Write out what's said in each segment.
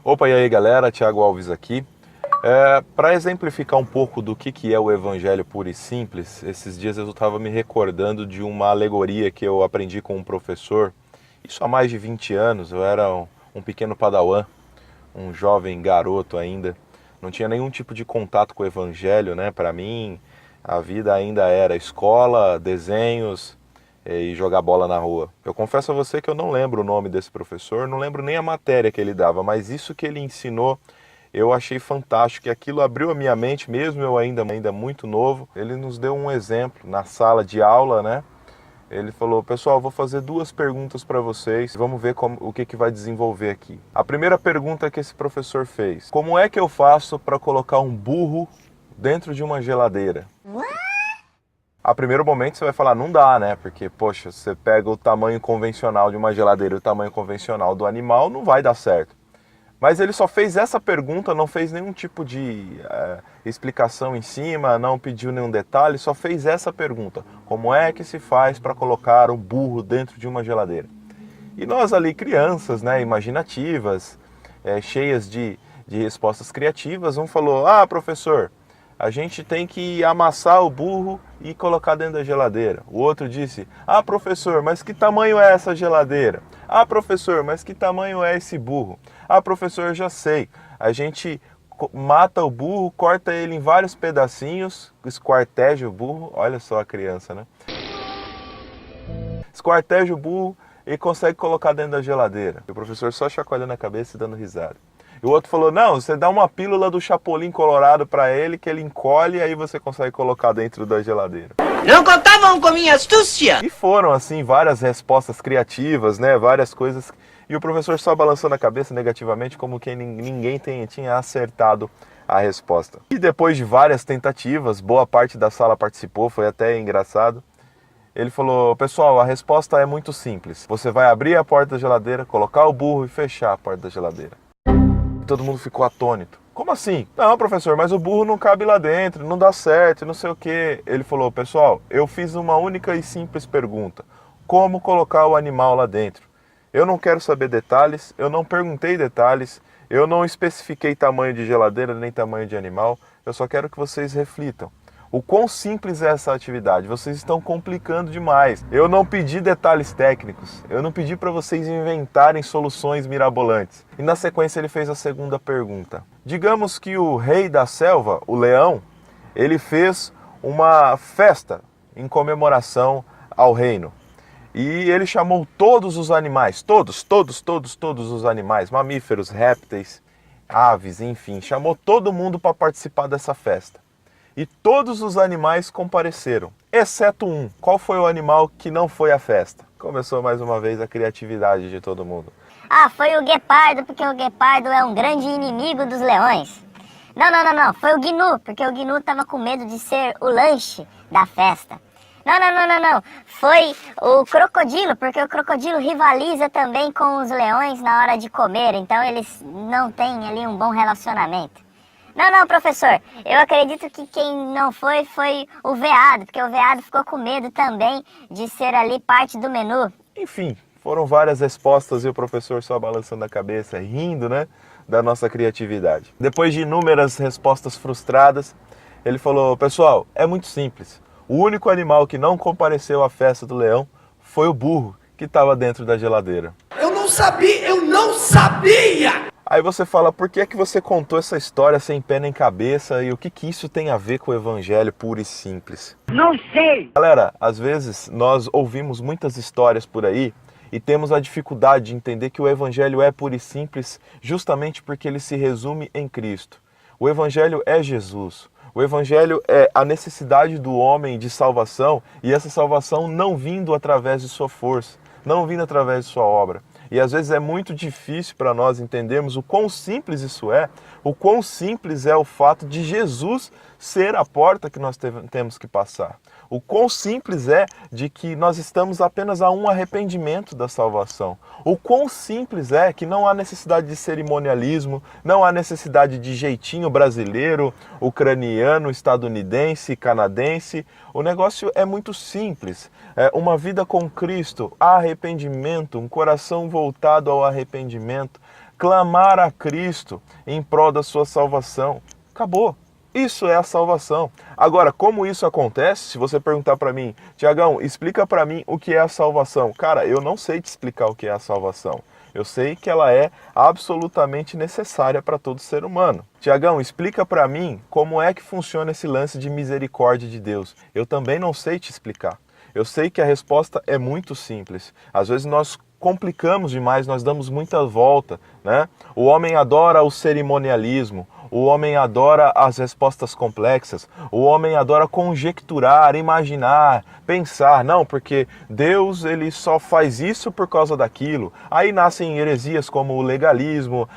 Opa, e aí galera, Thiago Alves aqui. Para exemplificar um pouco do que é o Evangelho puro e simples, esses dias eu estava me recordando de uma alegoria que eu aprendi com um professor. Isso há mais de 20 anos, eu era um pequeno padawan, um jovem garoto ainda. Não tinha nenhum tipo de contato com o Evangelho, né? Para mim, a vida ainda era escola, desenhos e jogar bola na rua. Eu confesso a você que eu não lembro o nome desse professor, não lembro nem a matéria que ele dava, mas isso que ele ensinou eu achei fantástico e aquilo abriu a minha mente, mesmo eu ainda muito novo. Ele nos deu um exemplo na sala de aula, né? Ele falou: pessoal, vou fazer duas perguntas para vocês, vamos ver o que vai desenvolver aqui. A primeira pergunta que esse professor fez: como é que eu faço para colocar um burro dentro de uma geladeira? A primeiro momento você vai falar, não dá, né? Porque, poxa, você pega o tamanho convencional de uma geladeira e o tamanho convencional do animal, não vai dar certo. Mas ele só fez essa pergunta, não fez nenhum tipo de explicação em cima, não pediu nenhum detalhe, só fez essa pergunta: como é que se faz para colocar um burro dentro de uma geladeira? E nós ali, crianças, né, imaginativas, cheias de respostas criativas, um falou: ah, professor, a gente tem que amassar o burro e colocar dentro da geladeira. O outro disse: ah, professor, mas que tamanho é essa geladeira? Ah, professor, mas que tamanho é esse burro? Ah, professor, eu já sei. A gente mata o burro, corta ele em vários pedacinhos, esquarteja o burro. Olha só a criança, né? Esquarteja o burro e consegue colocar dentro da geladeira. E o professor só chacoalhando a cabeça e dando risada. E o outro falou: não, você dá uma pílula do Chapolin Colorado para ele, que ele encolhe e aí você consegue colocar dentro da geladeira. Não contavam com minha astúcia! E foram, assim, várias respostas criativas, né? Várias coisas. E o professor só balançando a cabeça negativamente, como que ninguém tinha acertado a resposta. E depois de várias tentativas, boa parte da sala participou, foi até engraçado. Ele falou: pessoal, a resposta é muito simples. Você vai abrir a porta da geladeira, colocar o burro e fechar a porta da geladeira. E todo mundo ficou atônito. Como assim? Não, professor, mas o burro não cabe lá dentro, não dá certo, não sei o quê. Ele falou: pessoal, eu fiz uma única e simples pergunta: como colocar o animal lá dentro? Eu não quero saber detalhes, eu não perguntei detalhes, eu não especifiquei tamanho de geladeira nem tamanho de animal, eu só quero que vocês reflitam. O quão simples é essa atividade? Vocês estão complicando demais. Eu não pedi detalhes técnicos, eu não pedi para vocês inventarem soluções mirabolantes. E na sequência ele fez a segunda pergunta. Digamos que o rei da selva, o leão, ele fez uma festa em comemoração ao reino. E ele chamou todos os animais, todos os animais, mamíferos, répteis, aves, enfim, chamou todo mundo para participar dessa festa. E todos os animais compareceram, exceto um. Qual foi o animal que não foi à festa? Começou mais uma vez a criatividade de todo mundo. Ah, foi o guepardo, porque o guepardo é um grande inimigo dos leões. Não, foi o gnu, porque o gnu estava com medo de ser o lanche da festa. Não. Foi o crocodilo, porque o crocodilo rivaliza também com os leões na hora de comer, então eles não têm ali um bom relacionamento. Não, professor, eu acredito que quem não foi o veado, porque o veado ficou com medo também de ser ali parte do menu. Enfim, foram várias respostas e o professor só balançando a cabeça, rindo, né, da nossa criatividade. Depois de inúmeras respostas frustradas, ele falou: pessoal, é muito simples. O único animal que não compareceu à festa do leão foi o burro que estava dentro da geladeira. Eu não sabia! Aí você fala: por que é que você contou essa história sem pé nem cabeça e o que isso tem a ver com o evangelho puro e simples? Não sei! Galera, às vezes nós ouvimos muitas histórias por aí e temos a dificuldade de entender que o evangelho é puro e simples justamente porque ele se resume em Cristo. O evangelho é Jesus. O evangelho é a necessidade do homem de salvação e essa salvação não vindo através de sua força, não vindo através de sua obra. E às vezes é muito difícil para nós entendermos o quão simples isso é, o quão simples é o fato de Jesus ser a porta que nós temos que passar. O quão simples é de que nós estamos apenas a um arrependimento da salvação. O quão simples é que não há necessidade de cerimonialismo, não há necessidade de jeitinho brasileiro, ucraniano, estadunidense, canadense. O negócio é muito simples. É uma vida com Cristo, arrependimento, um coração voltado ao arrependimento, clamar a Cristo em prol da sua salvação. Acabou. Isso é a salvação. Agora, como isso acontece? Se você perguntar para mim, Tiagão, explica para mim o que é a salvação. Cara, eu não sei te explicar o que é a salvação. Eu sei que ela é absolutamente necessária para todo ser humano. Tiagão, explica para mim como é que funciona esse lance de misericórdia de Deus. Eu também não sei te explicar. Eu sei que a resposta é muito simples. Às vezes nós complicamos demais, nós damos muita volta, né? O homem adora o cerimonialismo. O homem adora as respostas complexas, o homem adora conjecturar, imaginar, pensar, não, porque Deus ele só faz isso por causa daquilo. Aí nascem heresias como o legalismo,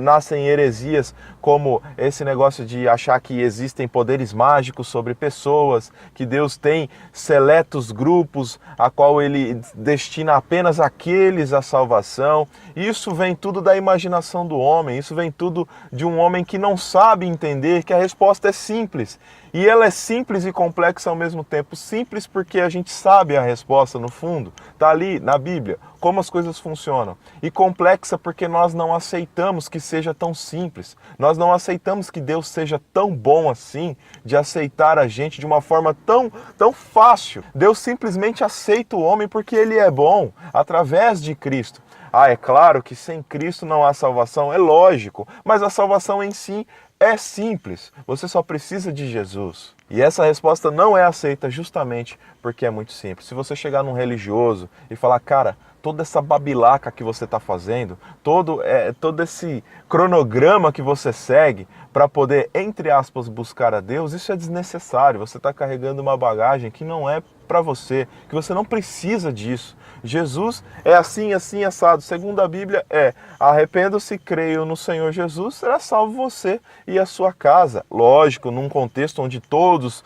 nascem heresias como esse negócio de achar que existem poderes mágicos sobre pessoas, que Deus tem seletos grupos a qual ele destina apenas aqueles à salvação. Isso vem tudo da imaginação do homem, isso vem tudo de um homem que não sabe entender que a resposta é simples. E ela é simples e complexa ao mesmo tempo. Simples porque a gente sabe a resposta no fundo, está ali na Bíblia, como as coisas funcionam. E complexa porque nós não aceitamos que seja tão simples. Nós não aceitamos que Deus seja tão bom assim, de aceitar a gente de uma forma tão fácil. Deus simplesmente aceita o homem porque ele é bom, através de Cristo. Ah, é claro que sem Cristo não há salvação, é lógico, mas a salvação em si é simples, você só precisa de Jesus. E essa resposta não é aceita justamente porque é muito simples. Se você chegar num religioso e falar, cara, toda essa babilaca que você está fazendo, todo esse cronograma que você segue para poder, entre aspas, buscar a Deus, isso é desnecessário. Você está carregando uma bagagem que não é para você, que você não precisa disso. Jesus é assim, assim, assado. Segundo a Bíblia arrependa-se, creio no Senhor Jesus, será salvo você e a sua casa. Lógico, num contexto onde todos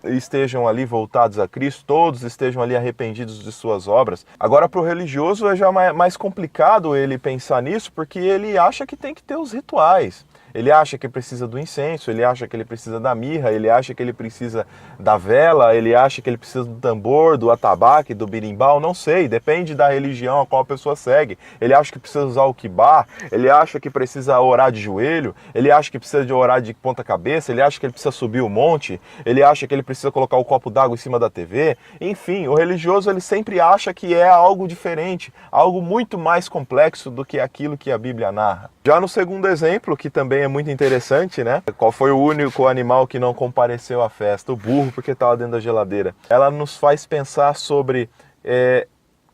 estejam ali voltados a Cristo, todos estejam ali arrependidos de suas obras. Agora, para o religioso é já mais complicado ele pensar nisso, porque ele acha que tem que ter os rituais. Ele acha que precisa do incenso, ele acha que ele precisa da mirra, ele acha que ele precisa da vela, ele acha que ele precisa do tambor, do atabaque, do birimbau, não sei, depende da religião a qual a pessoa segue. Ele acha que precisa usar o quibá, ele acha que precisa orar de joelho, ele acha que precisa de orar de ponta cabeça, ele acha que ele precisa subir o monte, ele acha que ele precisa colocar o copo d'água em cima da TV. Enfim, o religioso ele sempre acha que é algo diferente, algo muito mais complexo do que aquilo que a Bíblia narra. Já no segundo exemplo, que também é muito interessante, né? Qual foi o único animal que não compareceu à festa? O burro, porque estava dentro da geladeira. Ela nos faz pensar sobre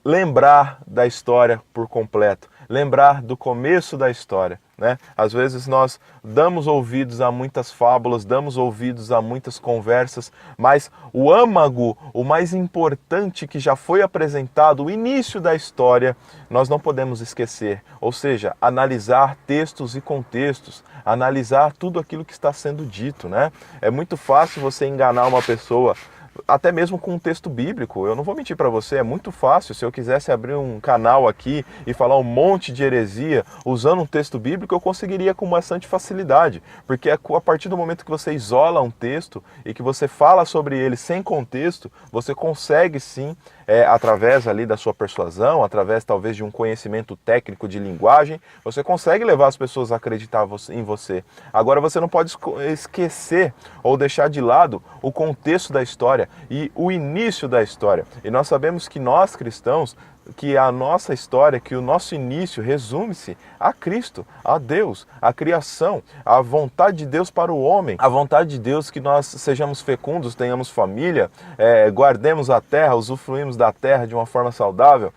lembrar da história por completo, lembrar do começo da história, né? Às vezes nós damos ouvidos a muitas fábulas, damos ouvidos a muitas conversas, mas o âmago, o mais importante que já foi apresentado, o início da história, nós não podemos esquecer. Ou seja, analisar textos e contextos, analisar tudo aquilo que está sendo dito, né? É muito fácil você enganar uma pessoa, até mesmo com um texto bíblico. Eu não vou mentir para você, é muito fácil. Se eu quisesse abrir um canal aqui e falar um monte de heresia usando um texto bíblico, eu conseguiria com bastante facilidade, porque a partir do momento que você isola um texto e que você fala sobre ele sem contexto, você consegue sim, através ali da sua persuasão, através talvez de um conhecimento técnico de linguagem, você consegue levar as pessoas a acreditar em você. Agora você não pode esquecer ou deixar de lado o contexto da história e o início da história. E nós sabemos que nós cristãos, que a nossa história, que o nosso início resume-se a Cristo, a Deus, a criação, a vontade de Deus para o homem, a vontade de Deus que nós sejamos fecundos, tenhamos família, guardemos a terra, usufruímos da terra de uma forma saudável.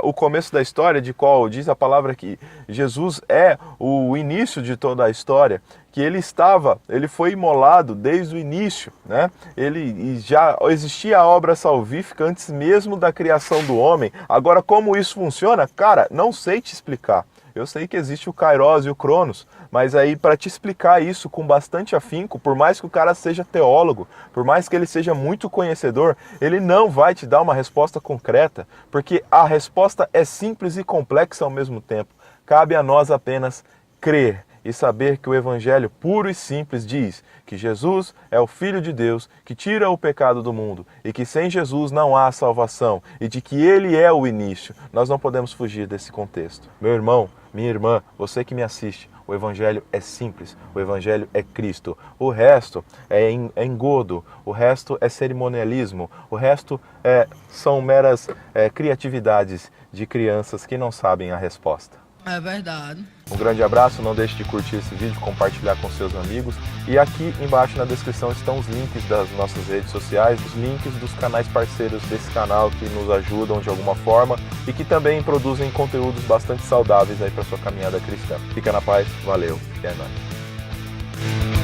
O começo da história, de qual diz a palavra que Jesus é o início de toda a história, que ele foi imolado desde o início, né? Ele já existia a obra salvífica antes mesmo da criação do homem. Agora, como isso funciona? Cara, não sei te explicar. Eu sei que existe o Kairos e o Cronos, mas aí para te explicar isso com bastante afinco, por mais que o cara seja teólogo, por mais que ele seja muito conhecedor, ele não vai te dar uma resposta concreta, porque a resposta é simples e complexa ao mesmo tempo. Cabe a nós apenas crer e saber que o Evangelho puro e simples diz que Jesus é o Filho de Deus que tira o pecado do mundo e que sem Jesus não há salvação e de que Ele é o início. Nós não podemos fugir desse contexto. Meu irmão, minha irmã, você que me assiste, o Evangelho é simples, o Evangelho é Cristo. O resto é engodo, o resto é cerimonialismo, o resto são meras criatividades de crianças que não sabem a resposta. É verdade. Um grande abraço, não deixe de curtir esse vídeo, compartilhar com seus amigos. E aqui embaixo na descrição estão os links das nossas redes sociais, os links dos canais parceiros desse canal que nos ajudam de alguma forma e que também produzem conteúdos bastante saudáveis aí para sua caminhada cristã. Fica na paz, valeu e é nóis.